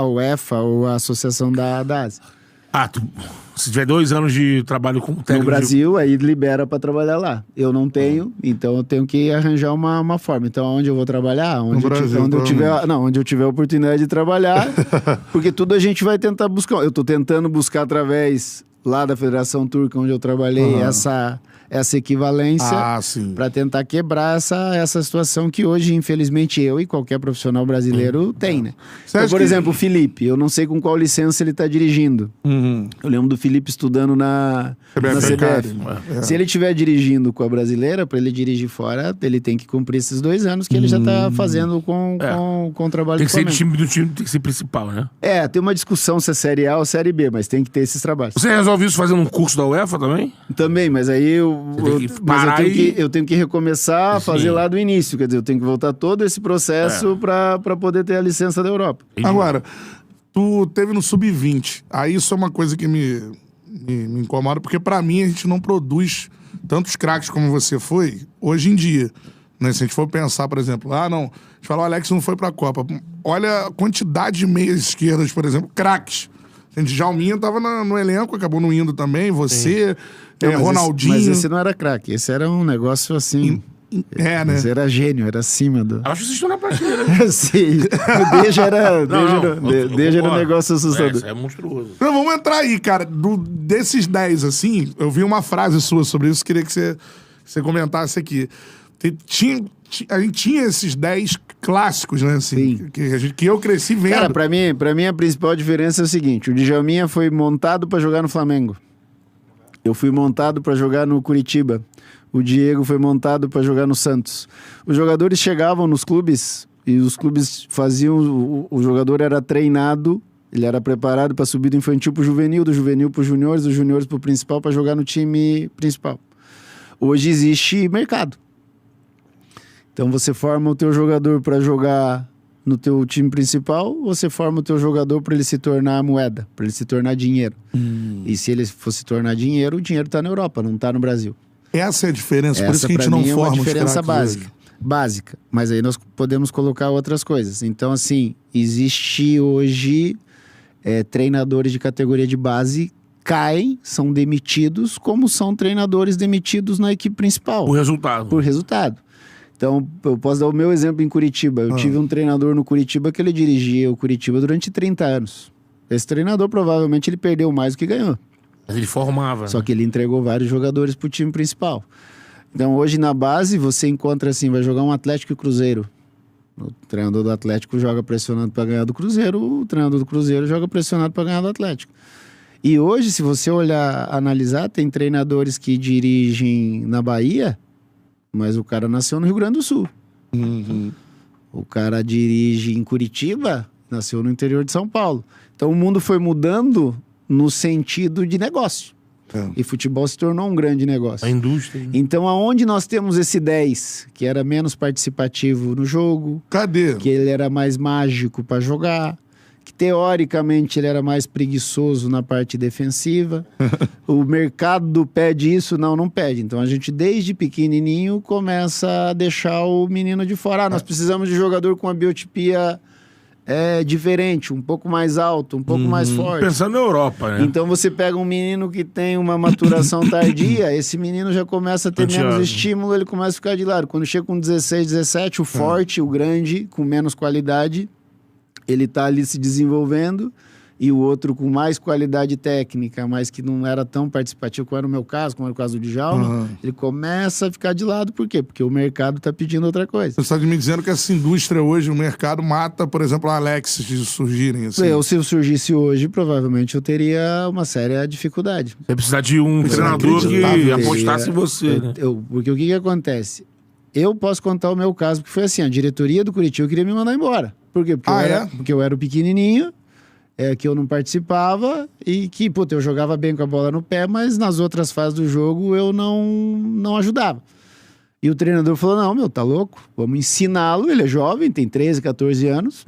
a UEFA ou a Associação da Ásia. Se tiver 2 anos de trabalho com técnico... No Brasil, aí libera para trabalhar lá. Eu não tenho, então eu tenho que arranjar uma forma. Então, onde eu vou trabalhar? Onde eu tiver a oportunidade de trabalhar, porque tudo a gente vai tentar buscar. Eu estou tentando buscar através lá da Federação Turca, onde eu trabalhei, essa equivalência para tentar quebrar essa situação que hoje, infelizmente, eu e qualquer profissional brasileiro tem, né? Então, por exemplo, o Felipe, eu não sei com qual licença ele está dirigindo. Eu lembro do Felipe estudando na CBF. Se ele estiver dirigindo com a brasileira, para ele dirigir fora, ele tem que cumprir esses 2 anos que ele já está fazendo com o trabalho tem que ser do time tem que ser principal, né? Tem uma discussão se é Série A ou Série B, mas tem que ter esses trabalhos. Você resolve isso fazendo um curso da UEFA também? Também, mas aí eu tenho que recomeçar a fazer lá do início. Quer dizer, eu tenho que voltar todo esse processo para poder ter a licença da Europa. Agora, tu teve no Sub-20. Aí isso é uma coisa que me incomoda, porque pra mim a gente não produz tantos craques como você foi hoje em dia. Né? Se a gente for pensar, por exemplo, a gente fala, o Alex não foi pra Copa. Olha a quantidade de meias esquerdas, por exemplo, craques. A gente, Jalminha tava no elenco, acabou não indo também. Você, Ronaldinho... Mas esse não era craque, esse era um negócio assim... né? Esse era gênio, era acima do... Acho que vocês estão na prateleira. Sim, o Deja era um negócio assustador. É monstruoso. Então, vamos entrar aí, cara. Desses 10, assim, eu vi uma frase sua sobre isso, queria que você comentasse aqui. A gente tinha esses 10 clássicos, né? Assim, que eu cresci vendo. Cara, pra mim a principal diferença é o seguinte: o Djalminha foi montado pra jogar no Flamengo. Eu fui montado pra jogar no Curitiba. O Diego foi montado pra jogar no Santos. Os jogadores chegavam nos clubes e os clubes faziam... O jogador era treinado, ele era preparado pra subir do infantil pro juvenil, do juvenil pro juniores, do juniores pro principal, pra jogar no time principal. Hoje existe mercado. Então você forma o teu jogador para jogar no teu time principal, você forma o teu jogador para ele se tornar moeda, para ele se tornar dinheiro. E se ele for se tornar dinheiro, o dinheiro está na Europa, não está no Brasil. Essa é a diferença, por isso que a gente não forma. É uma diferença básica. Mas aí nós podemos colocar outras coisas. Então, assim, existe hoje treinadores de categoria de base caem, são demitidos, como são treinadores demitidos na equipe principal. Por resultado. Então, eu posso dar o meu exemplo em Curitiba. Eu tive um treinador no Curitiba que ele dirigia o Curitiba durante 30 anos. Esse treinador, provavelmente, ele perdeu mais do que ganhou. Mas ele formava. Só que ele entregou vários jogadores pro time principal. Então, hoje, na base, você encontra assim, vai jogar um Atlético e Cruzeiro. O treinador do Atlético joga pressionado para ganhar do Cruzeiro, o treinador do Cruzeiro joga pressionado para ganhar do Atlético. E hoje, se você olhar, analisar, tem treinadores que dirigem na Bahia... Mas o cara nasceu no Rio Grande do Sul. O cara dirige em Curitiba, nasceu no interior de São Paulo. Então o mundo foi mudando no sentido de negócio. E futebol se tornou um grande negócio. A indústria. Então aonde nós temos esse 10, que era menos participativo no jogo... Cadê? Que ele era mais mágico para jogar... que teoricamente ele era mais preguiçoso na parte defensiva. O mercado pede isso? Não pede. Então a gente desde pequenininho começa a deixar o menino de fora. Nós precisamos de jogador com uma biotipia diferente, um pouco mais alto, um pouco mais forte. Pensando na Europa, né? Então você pega um menino que tem uma maturação tardia, esse menino já começa a ter menos estímulo, ele começa a ficar de lado. Quando chega com 16, 17, o forte, o grande, com menos qualidade... ele tá ali se desenvolvendo, e o outro com mais qualidade técnica, mas que não era tão participativo, como era o meu caso, como era o caso do Djalma, ele começa a ficar de lado. Por quê? Porque o mercado tá pedindo outra coisa. Você está me dizendo que essa indústria hoje, o mercado mata, por exemplo, o Alex de surgirem assim? Se eu surgisse hoje, provavelmente eu teria uma séria dificuldade. Você precisa de um treinador que apostasse em você, né? Porque o que acontece? Eu posso contar o meu caso, que foi assim, a diretoria do Curitiba queria me mandar embora. Por quê? Porque eu era o pequenininho, que eu não participava e que, eu jogava bem com a bola no pé, mas nas outras fases do jogo eu não ajudava. E o treinador falou, não, tá louco? Vamos ensiná-lo, ele é jovem, tem 13, 14 anos.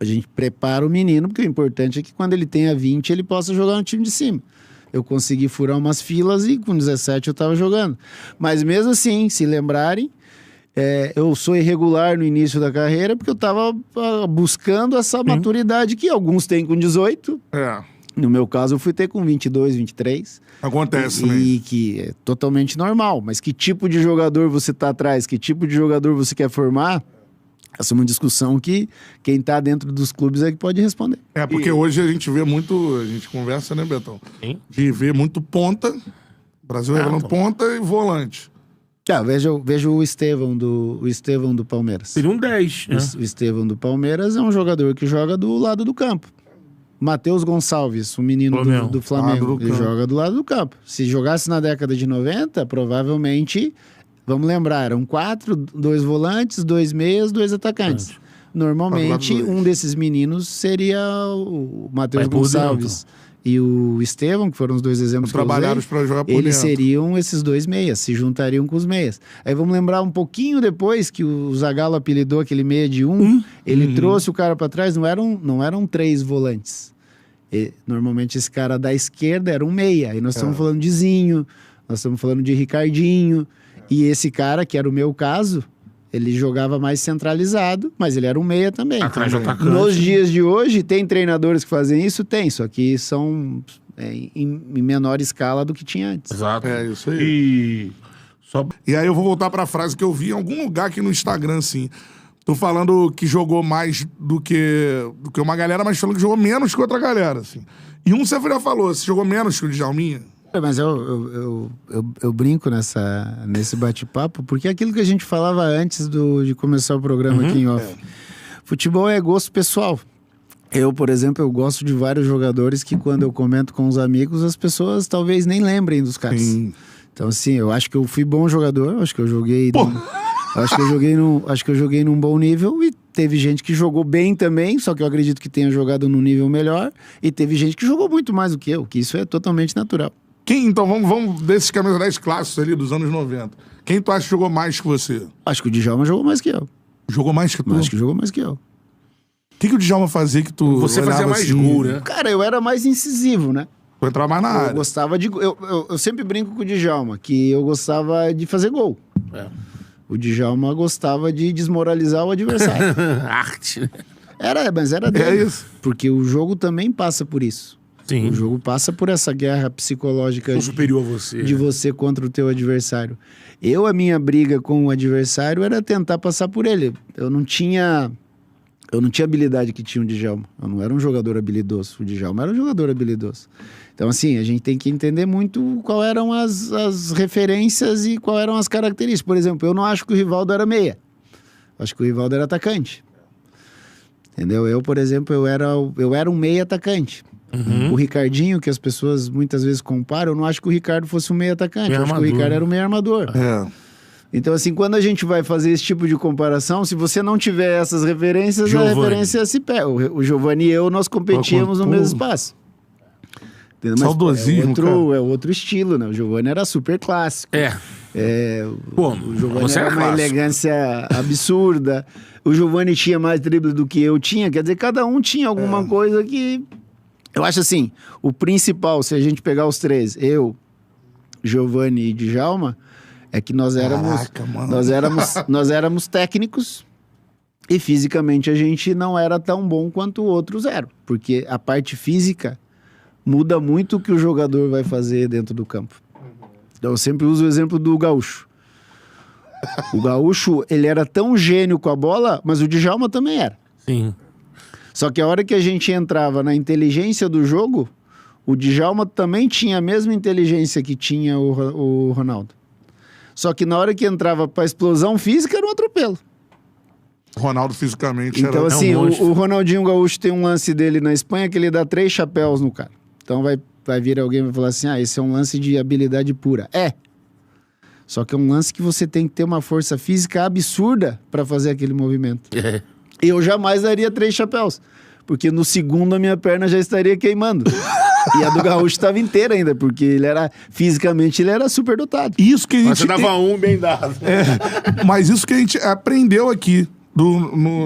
A gente prepara o menino, porque o importante é que quando ele tenha 20, ele possa jogar no time de cima. Eu consegui furar umas filas e com 17 eu tava jogando. Mas mesmo assim, se lembrarem, eu sou irregular no início da carreira porque eu estava buscando essa maturidade que alguns têm com 18. No meu caso, eu fui ter com 22, 23. Acontece, né? E que é totalmente normal. Mas que tipo de jogador você tá atrás? Que tipo de jogador você quer formar? Essa é uma discussão que quem tá dentro dos clubes é que pode responder. Porque hoje a gente vê muito... A gente conversa, né, Betão? Sim. De ver muito ponta. O Brasil revelando ponta e volante. Veja o Estevão do Palmeiras. Seria um 10, né? O Estevão do Palmeiras é um jogador que joga do lado do campo. Matheus Gonçalves, o menino do Flamengo, ele joga do lado do campo. Se jogasse na década de 90, provavelmente, vamos lembrar, eram 4, 2 volantes, 2 meias, 2 atacantes. Normalmente, um desses meninos seria o Matheus Gonçalves e o Estevão, que foram os 2 exemplos que eu usei. Pra jogar por eles seriam esses 2 meias, se juntariam com os meias. Aí vamos lembrar um pouquinho depois que o Zagallo apelidou aquele meia de 1, ele trouxe o cara para trás, não eram 3 volantes. Normalmente esse cara da esquerda era um meia. Aí nós estamos falando de Zinho, nós estamos falando de Ricardinho. E esse cara, que era o meu caso, ele jogava mais centralizado, mas ele era um meia também. Atrás do atacante. Nos dias de hoje, tem treinadores que fazem isso? Tem, só que são em menor escala do que tinha antes. Exato. É isso aí. E aí eu vou voltar pra frase que eu vi em algum lugar aqui no Instagram, assim. Tô falando que jogou mais do que uma galera, mas falando que jogou menos que outra galera, assim. E você já falou, você jogou menos que o Djalminha? Mas eu brinco nesse bate-papo, porque é aquilo que a gente falava antes de começar o programa aqui em off. Futebol é gosto pessoal. Eu, por exemplo, eu gosto de vários jogadores que quando eu comento com os amigos, as pessoas talvez nem lembrem dos caras. Sim. Então, assim, eu acho que eu fui bom jogador, acho que eu joguei... Acho que eu joguei num bom nível e teve gente que jogou bem também, só que eu acredito que tenha jogado num nível melhor. E teve gente que jogou muito mais do que eu, que isso é totalmente natural. Então, vamos desses camisas 10 clássicos ali dos anos 90. Quem tu acha que jogou mais que você? Acho que o Djalma jogou mais que eu. Jogou mais que tu? Acho que jogou mais que eu. O que o Djalma fazia que tu... Você fazia mais assim, gol, né? Cara, eu era mais incisivo, né? Tu entrava mais na área. Eu gostava de... Eu sempre brinco com o Djalma, que eu gostava de fazer gol. O Djalma gostava de desmoralizar o adversário. Arte. Mas era dele. É isso. Porque o jogo também passa por isso. Sim. O jogo passa por essa guerra psicológica superior a você. de você contra o teu adversário. A minha briga com o adversário era tentar passar por ele. Eu não tinha habilidade que tinha o Djalma. Eu não era um jogador habilidoso. O Djalma era um jogador habilidoso. Então, assim, a gente tem que entender muito qual eram as referências e quais eram as características. Por exemplo, eu não acho que o Rivaldo era meia. Acho que o Rivaldo era atacante. Entendeu? Eu, por exemplo, eu era um meia atacante. O Ricardinho, que as pessoas muitas vezes comparam, eu não acho que o Ricardo fosse um meia atacante. Eu acho que o Ricardo era um meia armador. Então, assim, quando a gente vai fazer esse tipo de comparação, se você não tiver essas referências, a referência se pega. O Giovani e eu, nós competíamos no mesmo espaço. Mas saudosismo, é outro estilo, né? O Giovani era super clássico. O Giovani era uma elegância absurda. O Giovani tinha mais drible do que eu tinha. Quer dizer, cada um tinha alguma coisa que... Eu acho assim, o principal, se a gente pegar os três, eu, Giovani e Djalma, é que nós éramos técnicos e fisicamente a gente não era tão bom quanto outros eram. Porque a parte física muda muito o que o jogador vai fazer dentro do campo. Então, eu sempre uso o exemplo do Gaúcho. O Gaúcho, ele era tão gênio com a bola, mas o Djalma também era. Sim. Só que a hora que a gente entrava na inteligência do jogo, o Djalma também tinha a mesma inteligência que tinha o Ronaldo. Só que na hora que entrava pra explosão física, era um atropelo. O Ronaldo fisicamente então, era... assim, o Ronaldinho Gaúcho tem um lance dele na Espanha que ele dá 3 chapéus no cara. Então vai vir alguém e vai falar assim, esse é um lance de habilidade pura. Só que é um lance que você tem que ter uma força física absurda pra fazer aquele movimento. Eu jamais daria 3 chapéus, porque no segundo a minha perna já estaria queimando. E a do Gaúcho estava inteira ainda, porque fisicamente ele era super dotado. Isso que a gente... Mas você dava um bem dado. Mas isso que a gente aprendeu aqui.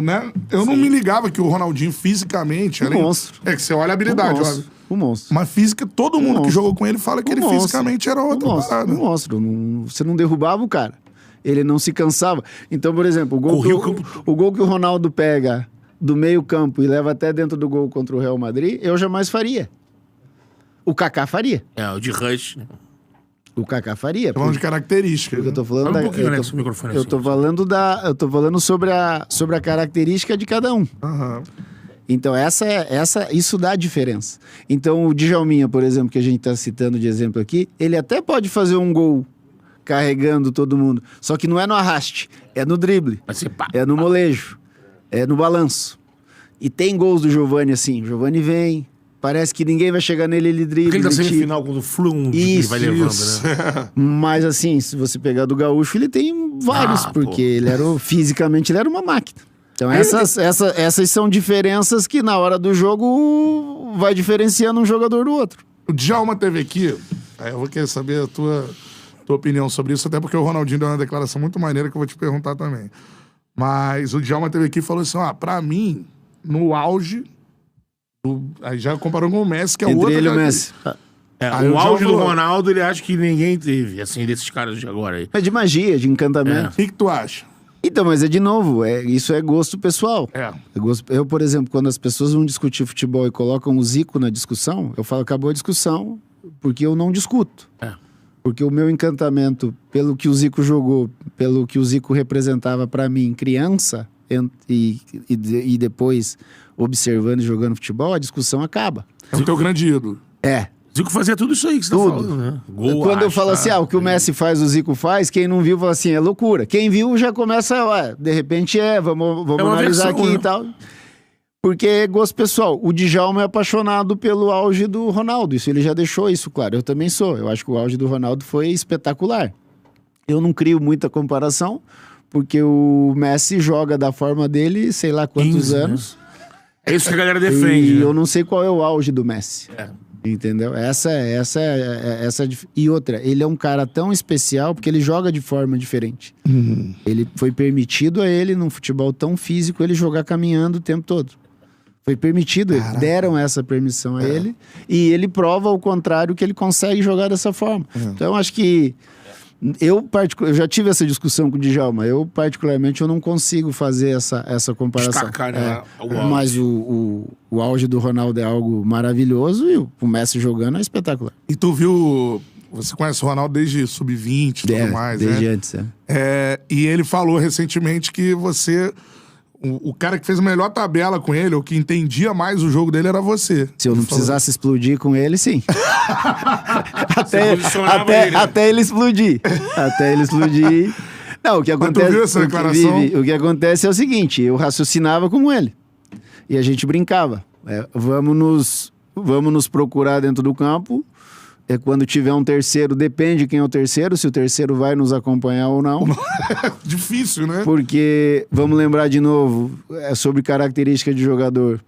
Né? Eu não me ligava que o Ronaldinho fisicamente... Um monstro. É que você olha a habilidade, óbvio. Um monstro. Mas física, todo mundo que jogou com ele fala que ele fisicamente era outra parada. Um monstro. Você não derrubava o cara. Ele não se cansava. Então, por exemplo, o gol que o Ronaldo pega do meio campo e leva até dentro do gol contra o Real Madrid, eu jamais faria. O Kaká faria. O de Rush. O Kaká faria. Falando de características. Eu tô falando eu tô falando sobre a característica de cada um. Então, isso dá diferença. Então, o Djalminha, por exemplo, que a gente tá citando de exemplo aqui, ele até pode fazer um gol carregando todo mundo. Só que não é no arraste, é no drible. É no molejo, é no balanço. E tem gols do Giovani assim. O Giovani vem, parece que ninguém vai chegar nele, ele dribla. Porque ele tá semifinal quando o Flum vai levando, né? Mas assim, se você pegar do Gaúcho, ele tem vários, porque fisicamente ele era uma máquina. Então essas são diferenças que na hora do jogo vai diferenciando um jogador do outro. O Djalma teve aqui, aí eu vou querer saber a tua opinião sobre isso, até porque o Ronaldinho deu uma declaração muito maneira que eu vou te perguntar também. Mas o Djalma teve aqui e falou assim, pra mim, no auge, aí já comparou com o Messi, que é o outro... Entre ele e o Messi. O auge do Ronaldo, ele acha que ninguém teve, assim, desses caras de agora aí. É de magia, de encantamento. O que tu acha? Então, mas de novo, isso é gosto pessoal. Eu, por exemplo, quando as pessoas vão discutir futebol e colocam o Zico na discussão, eu falo, acabou a discussão, porque eu não discuto. Porque o meu encantamento pelo que o Zico jogou, pelo que o Zico representava pra mim, criança, e depois observando e jogando futebol, a discussão acaba. É o teu grande ídolo. Zico fazia tudo isso aí que você tá falando, né? Quando eu falo assim, o que o Messi faz, o Zico faz, quem não viu fala assim, é loucura. Quem viu já começa, de repente vamos analisar aqui e tal. Porque é gosto pessoal. O Djalma é apaixonado pelo auge do Ronaldo. Isso ele já deixou isso claro. Eu também sou. Eu acho que o auge do Ronaldo foi espetacular. Eu não crio muita comparação, porque o Messi joga da forma dele, sei lá quantos 15 anos. É isso que a galera defende. E eu não sei qual é o auge do Messi. Entendeu? Essa e outra, ele é um cara tão especial porque ele joga de forma diferente. Ele foi permitido a ele, num futebol tão físico, ele jogar caminhando o tempo todo. Foi permitido, deram essa permissão a ele, e ele prova ao contrário que ele consegue jogar dessa forma. Então, acho que eu já tive essa discussão com o Djalma. Eu, particularmente, eu não consigo fazer essa comparação. Destacar, né? Mas o auge do Ronaldo é algo maravilhoso e o Messi jogando é espetacular. E tu viu... Você conhece o Ronaldo desde sub-20 e tudo mais, desde antes, E ele falou recentemente que você... O cara que fez a melhor tabela com ele, ou que entendia mais o jogo dele, era você. Se eu não precisasse explodir com ele, sim. até ele explodir. Até ele explodir. Não, o que acontece... Mas tu viu essa declaração? O que acontece é o seguinte, eu raciocinava como ele. E a gente brincava. Vamos nos procurar dentro do campo. Quando tiver um terceiro, depende quem é o terceiro, se o terceiro vai nos acompanhar ou não. Difícil, né? Porque, vamos lembrar de novo, sobre característica de jogador.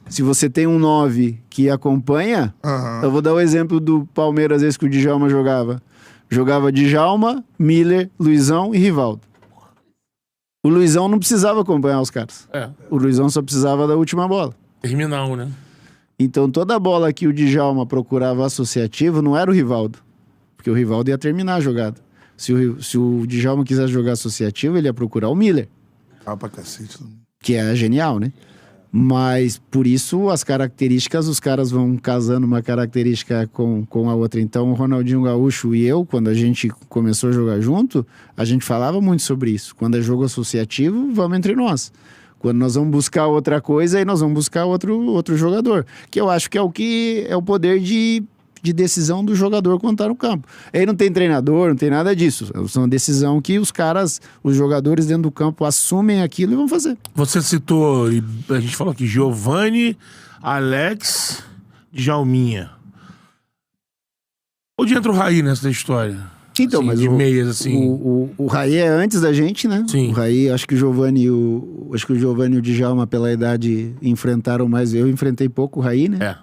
Se você tem um 9 que acompanha, eu vou dar o exemplo do Palmeiras, às vezes que o Djalma jogava. Jogava Djalma, Miller, Luizão e Rivaldo. O Luizão não precisava acompanhar os caras. O Luizão só precisava da última bola. Terminal, né? Então, toda bola que o Djalma procurava associativo não era o Rivaldo. Porque o Rivaldo ia terminar a jogada. Se o Djalma quisesse jogar associativo, ele ia procurar o Miller. Pra cacete. Que é genial, né? Mas, por isso, as características, os caras vão casando uma característica com a outra. Então, o Ronaldinho Gaúcho e eu, quando a gente começou a jogar junto, a gente falava muito sobre isso. Quando é jogo associativo, vamos entre nós. Quando nós vamos buscar outra coisa, aí nós vamos buscar outro jogador. Que eu acho que é o poder de decisão do jogador quando tá no campo. Aí não tem treinador, não tem nada disso. É uma decisão que os jogadores dentro do campo assumem aquilo e vão fazer. Você citou, a gente falou aqui, Giovani, Alex, Djalminha. Onde entra o Raí nessa história? Então, assim, mas de meias, assim. O Raí é antes da gente, né? Sim. O Raí, acho que o Giovani e o Djalma, pela idade, enfrentaram mais. Eu enfrentei pouco o Raí, né?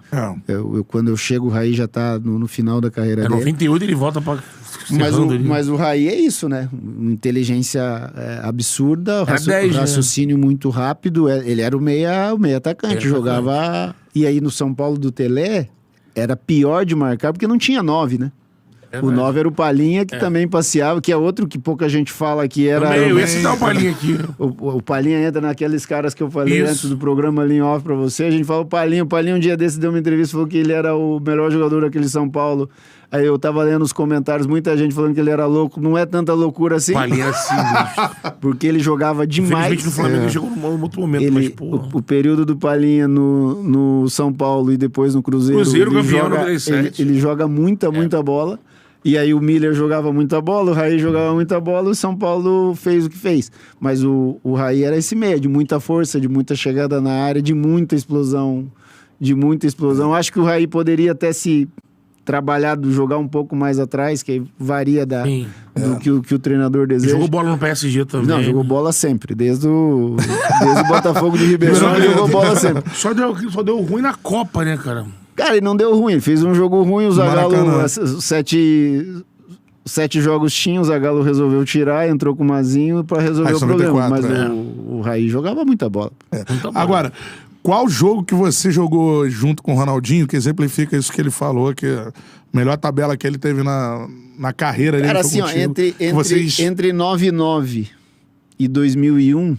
Quando eu chego, o Raí já tá no final da carreira dele. 98 ele volta pra... Mas o Raí é isso, né? Inteligência absurda, raciocínio muito rápido. Ele era o meia atacante, jogava... E aí no São Paulo do Telê, era pior de marcar, porque não tinha 9, né? O 9 era o Palhinha, que também passeava, que é outro que pouca gente fala que era... Eu ia citar o Palhinha aqui. O Palhinha entra naqueles caras que eu falei antes do programa ali em off pra você. A gente fala o Palhinha um dia desse deu uma entrevista, falou que ele era o melhor jogador daquele São Paulo. Aí eu tava lendo os comentários, muita gente falando que ele era louco. Não é tanta loucura assim. Palhinha assim, porque ele jogava demais. Infelizmente no Flamengo ele jogou num outro momento, mas pô... O período do Palhinha no São Paulo e depois no Cruzeiro... Campeão no 97. Ele joga muita bola. E aí o Miller jogava muita bola, o Raí jogava muita bola, o São Paulo fez o que fez. Mas o Raí era esse meio, de muita força, de muita chegada na área, de muita explosão. Acho que o Raí poderia até se trabalhar, jogar um pouco mais atrás, que varia do que o treinador deseja. Jogou bola no PSG também. Não, jogou bola sempre. Desde o Botafogo de Ribeirão, ele jogou bola sempre. Só deu ruim na Copa, né, cara? Cara, ele não deu ruim. Ele fez um jogo ruim, o Zagallo... 7 jogos tinha, o Zagallo resolveu tirar, entrou com o Mazinho pra resolver o problema. Mas o Raí jogava muita bola. Agora, qual jogo que você jogou junto com o Ronaldinho que exemplifica isso que ele falou, que a melhor tabela que ele teve na carreira dele? Cara, assim, ó, entre 99 e 2001...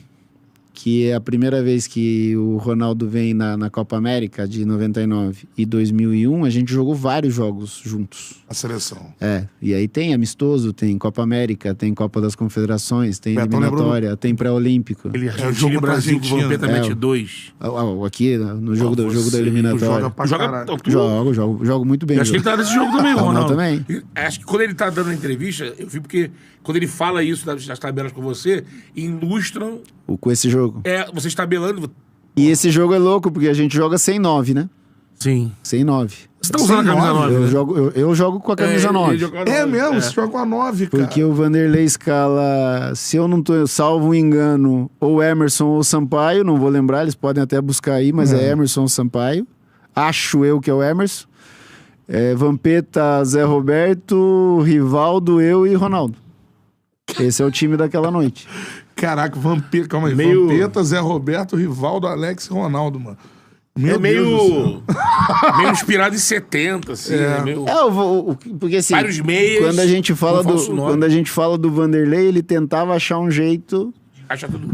que é a primeira vez que o Ronaldo vem na Copa América de 99 e 2001, a gente jogou vários jogos juntos. A seleção. E aí tem amistoso, tem Copa América, tem Copa das Confederações, tem eliminatória, tem pré-olímpico. Ele jogo Brasil que o Vampeta mete 2. Aqui, no jogo da eliminatória. Jogo muito bem. Eu acho que ele tá nesse jogo também, Ronaldo. Também. Acho que quando ele tá dando a entrevista, eu vi porque quando ele fala isso das tabelas com você, ilustram... Com esse jogo. Você tabelando. E esse jogo é louco, porque a gente joga sem 9, né? Sim. Sem 9. Você tá usando a camisa 9? Eu jogo com a camisa 9. Mesmo? Você joga com a 9, cara. Porque o Vanderlei escala, se eu não tô salvo um engano, ou Emerson ou Sampaio, não vou lembrar, eles podem até buscar aí, mas é Emerson ou Sampaio. Acho eu que é o Emerson. Vampeta, Zé Roberto, Rivaldo, eu e Ronaldo. Esse é o time daquela noite. Caraca, Vampeta, calma aí. Vampeta, Zé Roberto, Rivaldo, Alex e Ronaldo, mano. Meio inspirado em 70, assim. Porque assim, vários meias, quando a gente fala do Vanderlei, ele tentava achar um jeito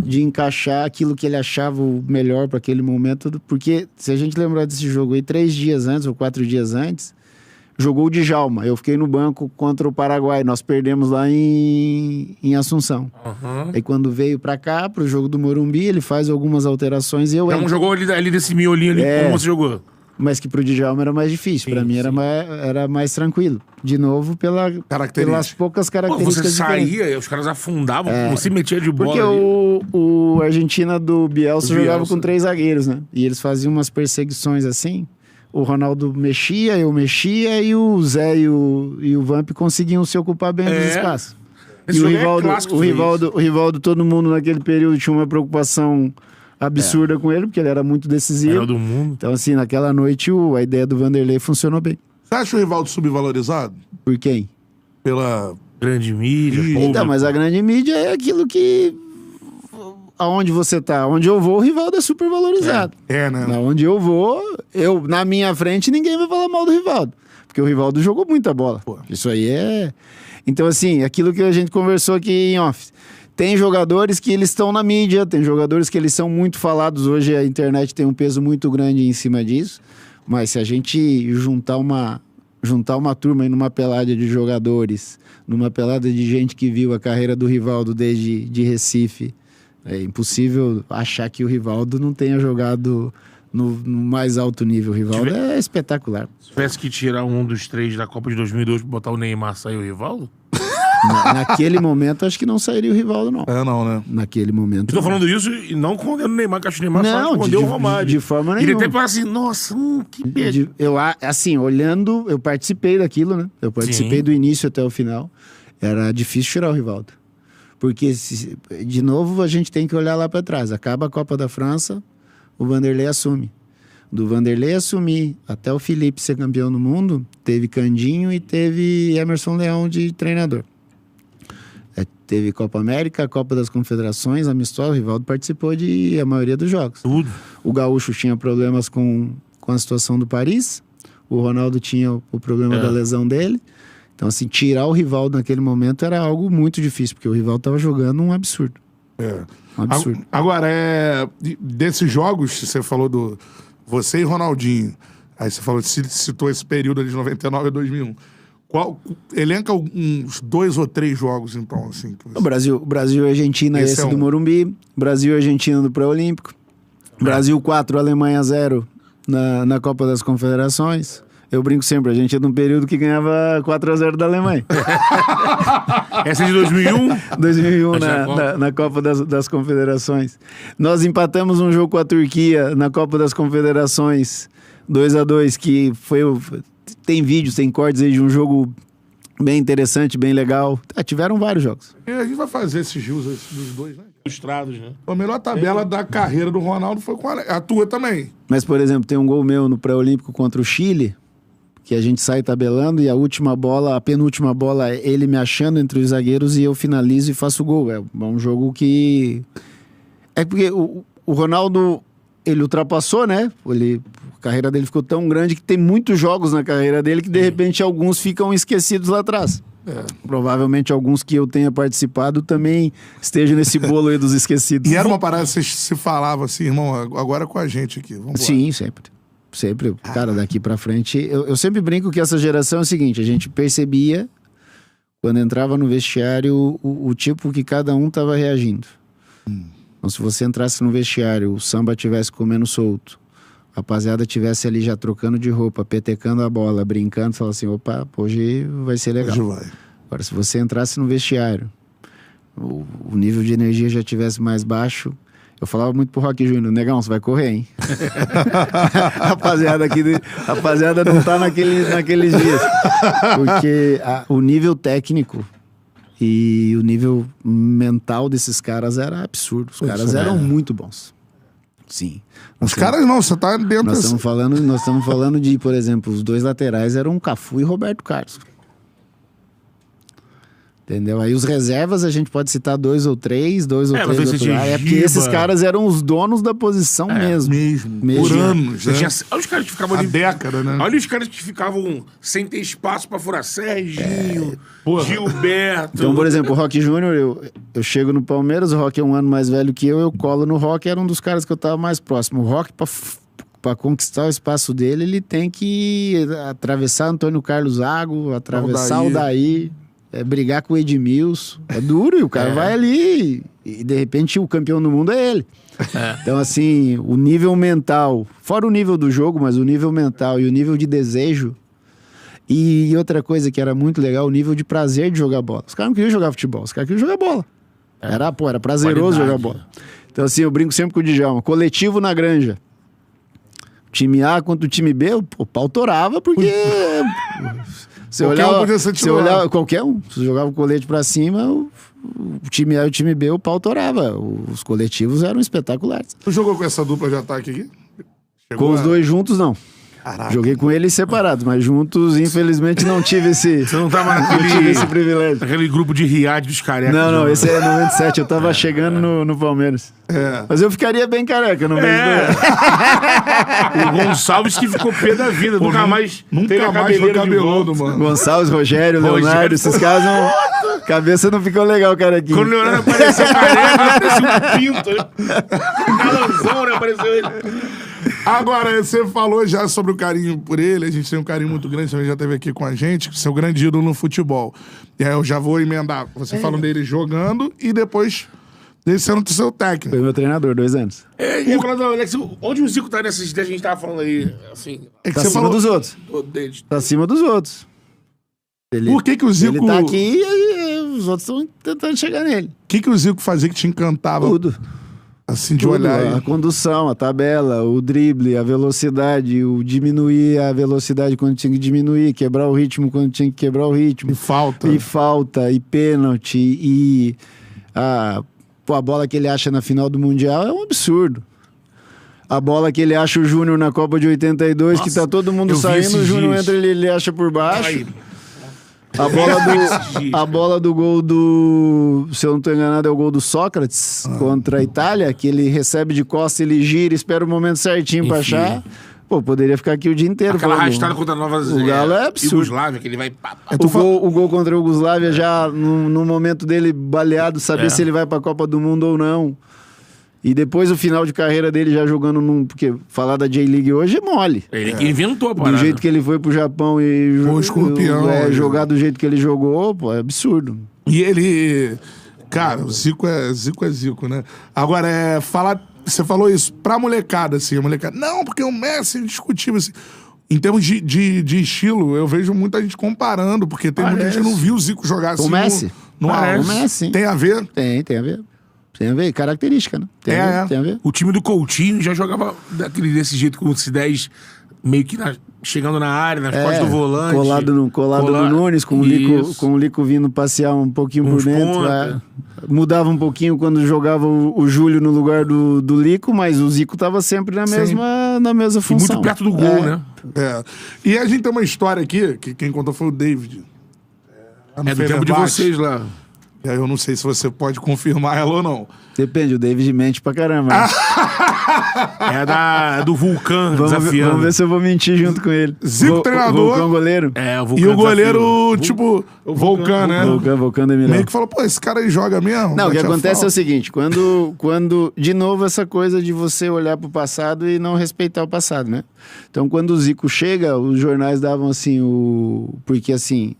de encaixar aquilo que ele achava o melhor para aquele momento. Porque se a gente lembrar desse jogo aí, 3 dias antes ou 4 dias antes, jogou o Djalma. Eu fiquei no banco contra o Paraguai. Nós perdemos lá em Assunção. Aí quando veio pra cá, pro jogo do Morumbi, ele faz algumas alterações e eu entro. Não jogou ali desse miolinho ali, como você jogou? Mas que pro Djalma era mais difícil. Pra mim era mais tranquilo. De novo, pelas poucas características. Você saía, os caras afundavam, você metia de bola. Porque o Argentina do Bielsa jogava com 3 zagueiros, né? E eles faziam umas perseguições assim. O Ronaldo mexia, eu mexia, e o Zé e o Vamp conseguiam se ocupar bem dos espaços. E o Rivaldo, todo mundo naquele período tinha uma preocupação absurda com ele, porque ele era muito decisivo. Era do mundo. Então, assim, naquela noite a ideia do Vanderlei funcionou bem. Você acha o Rivaldo subvalorizado? Por quem? Pela grande mídia. Então, mas a grande mídia é aquilo que... Aonde você tá, onde eu vou, o Rivaldo é super valorizado. Né? Onde eu vou, na minha frente, ninguém vai falar mal do Rivaldo. Porque o Rivaldo jogou muita bola. Isso aí é... Então, assim, aquilo que a gente conversou aqui em off. Tem jogadores que eles estão na mídia, tem jogadores que eles são muito falados. Hoje a internet tem um peso muito grande em cima disso. Mas se a gente juntar uma turma aí numa pelada de jogadores, numa pelada de gente que viu a carreira do Rivaldo desde de Recife... É impossível achar que o Rivaldo não tenha jogado no mais alto nível. O Rivaldo é espetacular. Se tivesse que tirar um dos 3 da Copa de 2002 pra botar o Neymar, saiu o Rivaldo? Naquele momento, acho que não sairia o Rivaldo, não. Não, né? Naquele momento. Eu tô falando isso e não condeno o Neymar, que acho que o Neymar só escondeu o Romário. De forma nenhuma. Ele até fala assim, nossa, que beijo. Assim, olhando, eu participei daquilo, né? Eu participei do início até o final. Era difícil tirar o Rivaldo. Porque, de novo, a gente tem que olhar lá para trás. Acaba a Copa da França, o Vanderlei assume. Do Vanderlei assumir até o Felipe ser campeão do mundo, teve Candinho e teve Emerson Leão de treinador. Teve Copa América, Copa das Confederações, amistoso, o Rivaldo participou de a maioria dos jogos. Tudo. O Gaúcho tinha problemas com a situação do Paris, o Ronaldo tinha o problema da lesão dele. Então, assim, tirar o rival naquele momento era algo muito difícil, porque o rival estava jogando um absurdo. Um absurdo. Agora, desses jogos, você falou do... Você e Ronaldinho. Aí você falou, citou esse período de 99 a 2001. Elenca uns 2 ou 3 jogos, então, assim. O Brasil e Argentina, esse do Morumbi. Brasil e Argentina do Pré-Olímpico. Brasil 4, Alemanha 0 na Copa das Confederações. Eu brinco sempre, a gente é de um período que ganhava 4-0 da Alemanha. Essa é de 2001? 2001, na Copa das Confederações. Nós empatamos um jogo com a Turquia na Copa das Confederações, 2-2, que foi... Tem vídeos, tem cortes aí de um jogo bem interessante, bem legal. Tiveram vários jogos. E a gente vai fazer esses rios dos dois, né? Ilustrados, né? A melhor tabela da carreira do Ronaldo foi com a tua também. Mas, por exemplo, tem um gol meu no Pré-Olímpico contra o Chile, que a gente sai tabelando e a penúltima bola, ele me achando entre os zagueiros e eu finalizo e faço o gol. É um jogo que... É porque o Ronaldo, ele ultrapassou, né? A carreira dele ficou tão grande que tem muitos jogos na carreira dele que, de repente, alguns ficam esquecidos lá atrás. Provavelmente alguns que eu tenha participado também estejam nesse bolo aí dos esquecidos. E era uma parada que você se falava assim, irmão, agora é com a gente aqui. Vamos Sim, sempre. Sempre, cara, daqui pra frente. Eu sempre brinco que essa geração é o seguinte: a gente percebia, quando entrava no vestiário, o tipo que cada um tava reagindo. Então, se você entrasse no vestiário, o samba tivesse comendo solto, a rapaziada tivesse ali já trocando de roupa, petecando a bola, brincando, você fala assim: opa, hoje vai ser legal. Hoje vai. Agora, se você entrasse no vestiário, o nível de energia já tivesse mais baixo. Eu falava muito pro Roque Júnior: negão, você vai correr, hein? Rapaziada não tá naqueles dias. Porque o nível técnico e o nível mental desses caras era absurdo. Os caras eram muito bons. Sim. Os caras não, você tá dentro... Nós estamos falando de, por exemplo, os 2 laterais eram Cafu e Roberto Carlos. Entendeu? Aí os reservas a gente pode citar 2 ou 3 é porque esses caras eram os donos da posição mesmo. Por anos, né? Olha os caras que ficavam ali... década, né? Olha os caras que ficavam sem ter espaço pra furar. Serginho, Gilberto... Então, por exemplo, o Roque Júnior, eu chego no Palmeiras, o Roque é um ano mais velho que eu colo no Roque, era um dos caras que eu tava mais próximo. O Roque, pra conquistar o espaço dele, ele tem que atravessar Antônio Carlos Zago, atravessar o Daí... brigar com o Edmilson. É duro e o cara vai ali e de repente o campeão do mundo é ele. Então, assim, o nível mental, fora o nível do jogo, mas o nível mental e o nível de desejo. E outra coisa que era muito legal, o nível de prazer de jogar bola. Os caras não queriam jogar futebol, os caras queriam jogar bola. Era prazeroso jogar bola. Então, assim, eu brinco sempre com o Djalma: coletivo na Granja. Time A contra o time B, o pau torava porque... Você olhava qualquer um. Se jogava o colete pra cima, o time A e o time B, o pau torava. Os coletivos eram espetaculares. Tu jogou com essa dupla de ataque aqui? Com os dois juntos, não. Caraca. Joguei com eles separados, mas juntos, infelizmente, não tive esse... Você não tava esse privilégio. Naquele grupo de riad dos carecas. Não, esse é 97. Eu tava chegando no Palmeiras. Mas eu ficaria bem careca no meio O Gonçalves que ficou pé da vida. Nunca mais foi cabeludo, mano. Gonçalves, Rogério, Leonardo, esses caras não... Cabeça não ficou legal, carequinha. Quando o Leonardo apareceu careca, parecia um pinto. Galanzão, né? Apareceu ele. Agora, você falou já sobre o carinho por ele, a gente tem um carinho muito grande, também já esteve aqui com a gente, seu grande ídolo no futebol. E aí eu já vou emendar, você falando dele jogando e depois dele sendo seu técnico. Foi meu treinador, 2 anos. Alex, onde o Zico tá nessas ideias que a gente tava falando aí, assim? É que tá acima dos outros. Tá acima dos outros. Por que o Zico... Ele tá aqui e os outros estão tentando chegar nele. O que o Zico fazia que te encantava? Tudo. Assim, de olhar. A condução, a tabela, o drible, a velocidade, o diminuir a velocidade quando tinha que diminuir, quebrar o ritmo quando tinha que quebrar o ritmo. E falta, e pênalti, e a bola que ele acha na final do Mundial é um absurdo. A bola que ele acha o Júnior na Copa de 82, que tá todo mundo saindo, o Júnior entra e ele acha por baixo. A bola do gol do... Se eu não tô enganado, é o gol do Sócrates contra a Itália, que ele recebe de costa, ele gira, espera o momento certinho pra achar. Pô, poderia ficar aqui o dia inteiro. Aquela arrastada contra a Nova O Galo é absurdo. Iugoslávia, que ele vai... O gol contra a Iugoslávia já no momento dele baleado, saber se ele vai pra Copa do Mundo ou não. E depois o final de carreira dele já jogando porque falar da J-League hoje é mole. Ele que inventou a parada. Do jeito que ele foi pro Japão e jogar do jeito que ele jogou, pô, é absurdo. E ele... Cara, o Zico é Zico, né? Agora, você falou isso pra molecada, assim, a molecada... Não, porque o Messi é indiscutível, assim. Em termos de estilo, eu vejo muita gente comparando, porque tem muita gente que não viu o Zico jogar assim. O Messi? No auge. O Messi. Tem a ver? Tem a ver. Tem a ver, característica, né? Tem a ver. O time do Coutinho já jogava desse jeito, com esses 10 meio que chegando na área, nas costas do volante. Colado no Nunes, com o Lico vindo passear um pouquinho por dentro. Mudava um pouquinho quando jogava o Júlio no lugar do Lico, mas o Zico tava sempre na mesma função. E muito perto do gol, né? E a gente tem uma história aqui, que quem contou foi o David. Do tempo de vocês lá. E aí eu não sei se você pode confirmar ela ou não. Depende, o David mente pra caramba. É do Vulcã desafiando. Vamos ver se eu vou mentir junto com ele. Zico treinador. Vulcão goleiro. O Vulcã e o goleiro, tipo, Vulcã, né? Vulcã de Milão. Meio que falou, pô, esse cara aí joga mesmo. Não, o que acontece é o seguinte, quando de novo, essa coisa de você olhar pro passado e não respeitar o passado, né? Então, quando o Zico chega, os jornais davam assim, porque assim,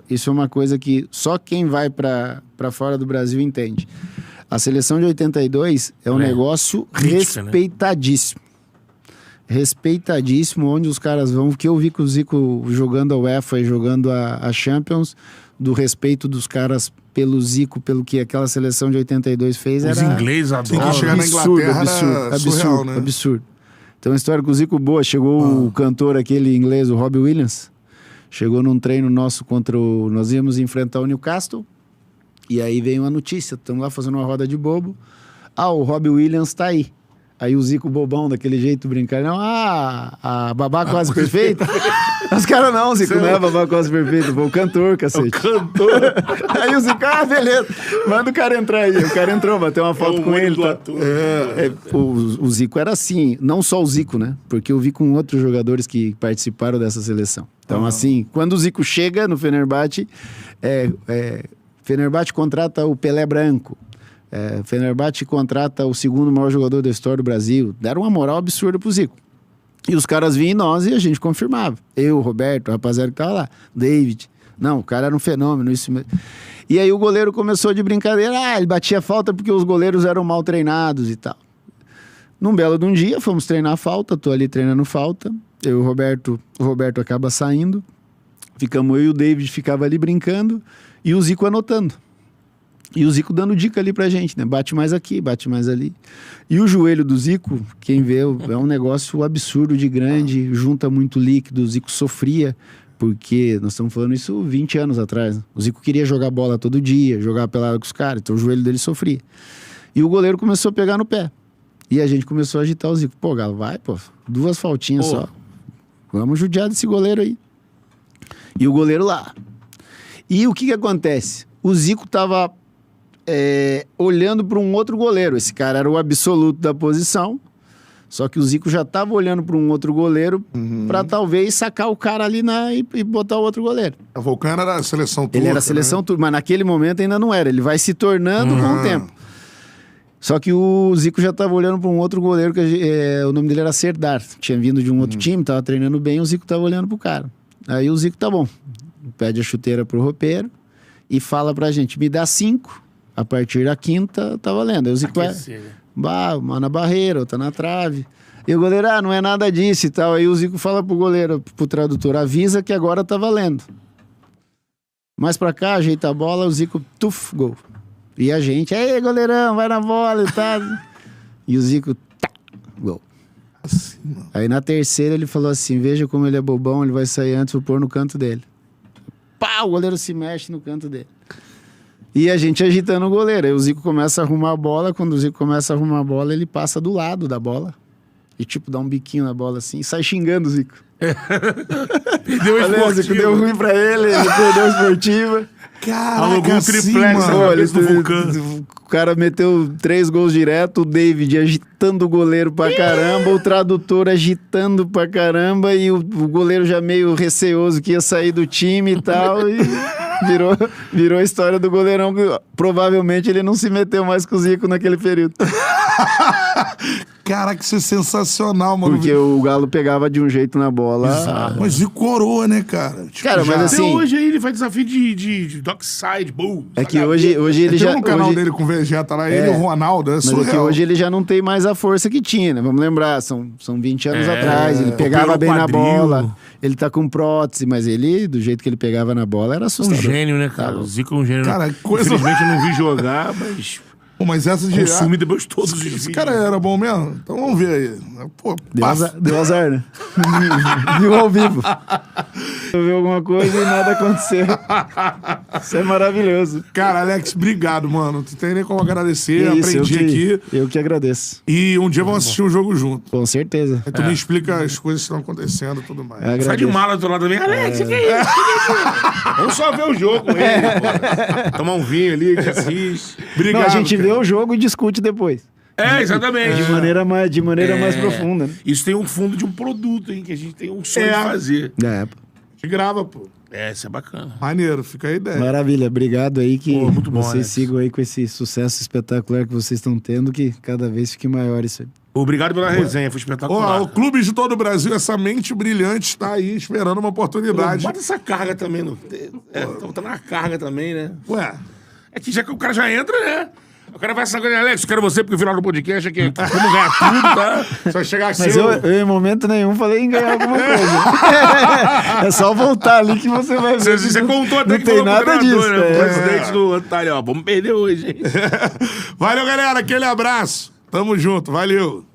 isso é uma coisa que só quem vai pra fora do Brasil entende. A seleção de 82 é um negócio respeitadíssimo. Respeitadíssimo, onde os caras vão. Que eu vi com o Zico jogando a UEFA e jogando a Champions, do respeito dos caras pelo Zico, pelo que aquela seleção de 82 fez, Os ingleses adoram. Chegar na Inglaterra surreal, né? Absurdo. Então, a história com o Zico boa. Chegou o cantor aquele inglês, o Robbie Williams. Chegou num treino nosso nós íamos enfrentar o Newcastle. E aí veio uma notícia, estamos lá fazendo uma roda de bobo. O Robbie Williams tá aí. Aí o Zico bobão, daquele jeito, brincando. Não, a babá quase perfeita. Os caras não, Zico, não é a babá quase perfeita. Foi o cantor, cacete. O cantor. Aí o Zico, beleza. Manda o cara entrar aí. O cara entrou, bateu uma foto com ele. Tá? O Zico era assim, não só o Zico, né? Porque eu vi com outros jogadores que participaram dessa seleção. Então, assim, quando o Zico chega no Fenerbahçe, Fenerbahçe contrata o Pelé Branco. Fenerbahçe contrata o segundo maior jogador da história do Brasil. Deram uma moral absurda pro Zico. E os caras vinham em nós e a gente confirmava. Eu, o Roberto, o rapaziada que tava lá. David. Não, o cara era um fenômeno. Isso mesmo. E aí o goleiro começou de brincadeira. Ele batia falta porque os goleiros eram mal treinados e tal. Num belo de um dia, fomos treinar falta. Tô ali treinando falta. Eu e o Roberto acaba saindo. Ficamos eu e o David, ficava ali brincando. E o Zico anotando. E o Zico dando dica ali pra gente, né? Bate mais aqui, bate mais ali. E o joelho do Zico, quem vê, é um negócio absurdo de grande, junta muito líquido. O Zico sofria, porque nós estamos falando isso 20 anos atrás. Né? O Zico queria jogar bola todo dia, jogar pelada com os caras, então o joelho dele sofria. E o goleiro começou a pegar no pé. E a gente começou a agitar o Zico. Pô, Galo, vai, pô, 2 faltinhas só. Vamos judiar desse goleiro aí. E o goleiro lá. E o que acontece? O Zico tava olhando para um outro goleiro. Esse cara era o absoluto da posição. Só que o Zico já tava olhando para um outro goleiro para talvez sacar o cara ali e botar o outro goleiro. O Vulcã era a seleção turca. Ele era a seleção turca, mas naquele momento ainda não era. Ele vai se tornando com o tempo. Só que o Zico já tava olhando para um outro goleiro, que o nome dele era Serdar. Tinha vindo de um outro time, tava treinando bem, o Zico tava olhando pro cara. Aí o Zico, tá bom. Pede a chuteira pro roupeiro e fala pra gente, me dá 5, a partir da 5ª tá valendo. Aí o Zico uma na barreira, outra na trave. E o goleiro, não é nada disso e tal. Aí o Zico fala pro goleiro, pro tradutor, avisa que agora tá valendo. Mais pra cá, ajeita a bola, o Zico, gol. E a gente, aí goleirão, vai na bola e tal. E o Zico, gol. Assim, aí na terceira ele falou assim, veja como ele é bobão, ele vai sair antes, vou pôr no canto dele. Pá, o goleiro se mexe no canto dele. E a gente agitando o goleiro. Aí o Zico começa a arrumar a bola. Quando o Zico começa a arrumar a bola, ele passa do lado da bola. E tipo, dá um biquinho na bola assim e sai xingando o Zico. Perdeu a esportiva. Zico deu ruim pra ele perdeu a esportiva. Caraca, alugou um triplex na cabeça do Vulcano. O cara meteu 3 gols direto, o David agitando o goleiro pra caramba, o tradutor agitando pra caramba e o goleiro já meio receoso que ia sair do time e tal. E virou a história do goleirão. Provavelmente ele não se meteu mais com o Zico naquele período. Caraca, isso é sensacional, mano. Porque o Galo pegava de um jeito na bola. Exato. Mas Zico coroa, né, cara? Tipo, cara, mas assim... Até hoje aí ele faz desafio de dockside, boom. É que hoje ele já... Tem um canal dele com Vegeta lá, ele e o Ronaldo, Mas é que hoje ele já não tem mais a força que tinha, né? Vamos lembrar, são 20 anos atrás, ele pegava bem na bola, ele tá com prótese, mas ele, do jeito que ele pegava na bola, era assustador. Um gênio, né, cara? O Zico é um gênio. Cara, infelizmente eu não vi jogar, mas... Pô, mas essa de... Consumi depois todos os vídeos. Esse cara era bom mesmo? Então vamos ver aí. Pô, deu azar, né? Viu ao vivo. Eu vi alguma coisa e nada aconteceu. Isso é maravilhoso. Cara, Alex, obrigado, mano. Não tem nem como agradecer. Aprendi aqui. Eu que agradeço. E um dia vamos assistir um jogo junto. Com certeza. Aí tu me explica as coisas que estão acontecendo e tudo mais. Sai de mala do lado também. Alex, que é isso? Vamos só ver o jogo com ele. Pô. Tomar um vinho ali, que assiste. Obrigado. Não, a gente vê o jogo e discute depois. Exatamente. De maneira mais profunda. Né? Isso tem um fundo de um produto, hein? Que a gente tem um sonho de fazer. Pô. A gente grava, pô. Isso é bacana. Maneiro, fica a ideia. Maravilha, obrigado aí que muito bom, vocês Alex. sigam aí com esse sucesso espetacular que vocês estão tendo, que cada vez fique maior isso aí. Obrigado pela resenha, foi espetacular. O Clube de todo o Brasil, essa mente brilhante está aí esperando uma oportunidade. Bota essa carga também. Tá na carga também, né? Ué. É que já que o cara já entra, né? O cara vai saber, Alex, eu quero você porque o final do podcast é que como ganhar tudo, tá? Só chegar assim. Mas eu em momento nenhum falei em ganhar alguma coisa. É só voltar ali que você vai ver. Você contou até não que tem nada disso. Né? O presidente do Antário, ó, vamos perder hoje, hein? Valeu, galera. Aquele abraço. Tamo junto. Valeu.